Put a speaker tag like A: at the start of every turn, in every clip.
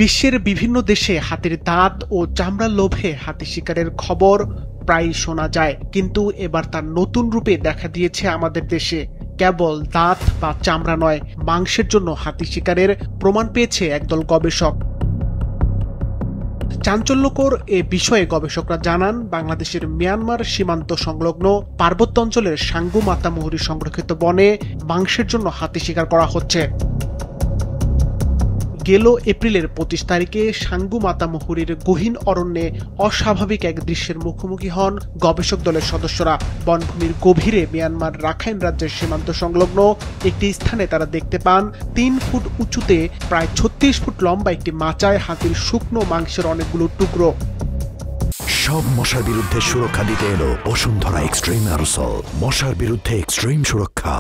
A: বিশ্বের বিভিন্ন দেশে হাতির দাঁত ও চামড়ার লোভে হাতি শিকারের খবর প্রায়ই শোনা যায়, কিন্তু এবার তার নতুন রূপে দেখা দিয়েছে আমাদের দেশে। কেবল দাঁত বা চামড়া নয়, মাংসের জন্য হাতি শিকারের প্রমাণ পেয়েছে একদল গবেষক। চাঞ্চল্যকর এ বিষয়ে গবেষকরা জানান, বাংলাদেশের মিয়ানমার সীমান্ত সংলগ্ন পার্বত্য অঞ্চলের সাঙ্গু মাতামুহুরী সংরক্ষিত বনে মাংসের জন্য হাতি শিকার করা হচ্ছে। গেল এপ্রিলের 25 তারিখে সাঙ্গু মাতামুহুরীর গহীন অরণ্যে অস্বাভাবিক এক দৃশ্যের মুখোমুখি হন গবেষক দলের সদস্যরা। বনভূমির গভীরে মিয়ানমার রাখাইন রাজ্যের সীমান্ত সংলগ্ন একটি স্থানে তারা দেখতে পান 3 ফুট উঁচুতে প্রায় 36 ফুট লম্বা একটি মাচায় হাতির শুকনো মাংসের অনেকগুলো টুকরো।
B: সব মশার বিরুদ্ধে সুরক্ষা দিতে এলো বসুন্ধরা এক্সট্রিম অ্যারোসল, মশার বিরুদ্ধে এক্সট্রিম সুরক্ষা।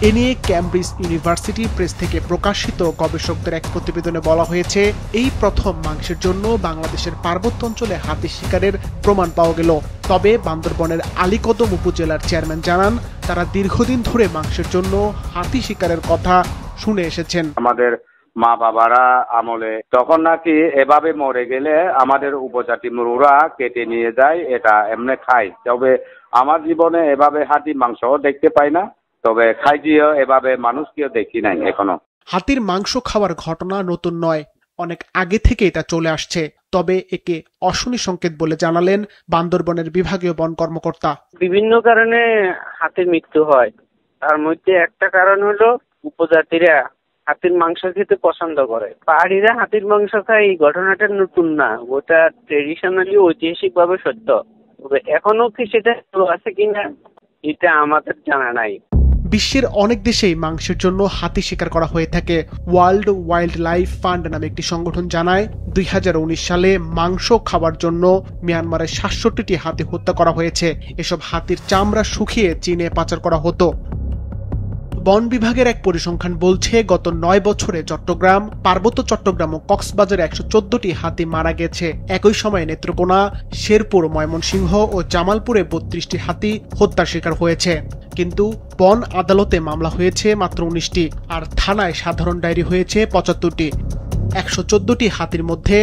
A: এ নিয়ে ক্যামব্রিজ ইউনিভার্সিটি প্রেস থেকে প্রকাশিত গবেষকদের এক প্রতিবেদনে বলা হয়েছে, এই প্রথম মাংসের জন্য বাংলাদেশের পার্বত্য অঞ্চলে হাতি শিকারের প্রমাণ পাওয়া গেল। তবে বান্দরবনের আলীকদম উপজেলার চেয়ারম্যান জানান, তারা দীর্ঘদিন ধরে মাংসের জন্য হাতি শিকারের কথা শুনে এসেছেন।
C: আমাদের মা বাবারা আমলে তখন নাকি এভাবে মরে গেলে আমাদের উপজাতি মুরুরা কেটে নিয়ে যায়, এটা এমনি খায়। তবে আমার জীবনে এভাবে হাতি মাংস দেখতে পাই না, তবে খাইজিও এভাবে মানুষকেও দেখি নাই এখনো।
A: হাতির মাংস খাওয়ার ঘটনা নতুন নয়, অনেক আগে থেকে এটা চলে আসছে। তবে একে অশনি সংকেত বলে জানালেন বান্দরবনের বিভাগীয় বন কর্মকর্তা।
D: বিভিন্ন কারণে হাতির মৃত্যু হয়, তার মধ্যে একটা কারণ হলো উপজাতিরা হাতির মাংস খেতে পছন্দ করে। পাহাড়িরা হাতির মাংস খায়, এই ঘটনাটা নতুন না, ওটা ট্রেডিশনালি ঐতিহাসিক ভাবে সত্য। তবে এখনো কি সেটা আছে কিনা এটা আমাদের জানা নাই।
A: বিশ্বের অনেক দেশেই মাংসের জন্য হাতি শিকার করা হয়ে থাকে। ওয়ার্ল্ড ওয়াইল্ড লাইফ ফান্ড নামে একটি সংগঠন জানায়, 2019 সালে মাংস খাওয়ার জন্য মিয়ানমারের 67টি হাতি হত্যা করা হয়েছে। এসব হাতির চামড়া শুকিয়ে চীনে পাচার করা হতো। বন বিভাগের এক পরিসংখ্যান বলছে, গত 9 বছরে চট্টগ্রাম, পার্বত্য চট্টগ্রাম ও কক্সবাজারে 114টি হাতি মারা গেছে। একই সময়ে নেত্রকোনা, শেরপুর, ময়মনসিংহ ও জামালপুরে 32টি হাতি হত্যার শিকার হয়েছে। কিন্তু বন আদালতে মামলা হয়েছে মাত্র 19টি, আর থানায় সাধারণ ডায়েরি হয়েছে 75টি। 114টি হাতির মধ্যে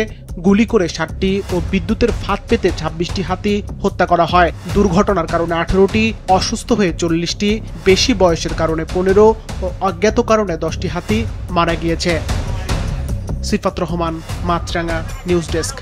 A: গুলি করে 60টি ও বিদ্যুতের ফাঁদ পেতে 26টি হাতি হত্যা করা হয়। দুর্ঘটনার কারণে 18টি, অসুস্থ হয়ে 40টি, বেশি বয়সের কারণে 15 ও অজ্ঞাত কারণে 10টি হাতি মারা গিয়েছে। সিফাত রহমান, মাছরাঙ্গা নিউজ ডেস্ক।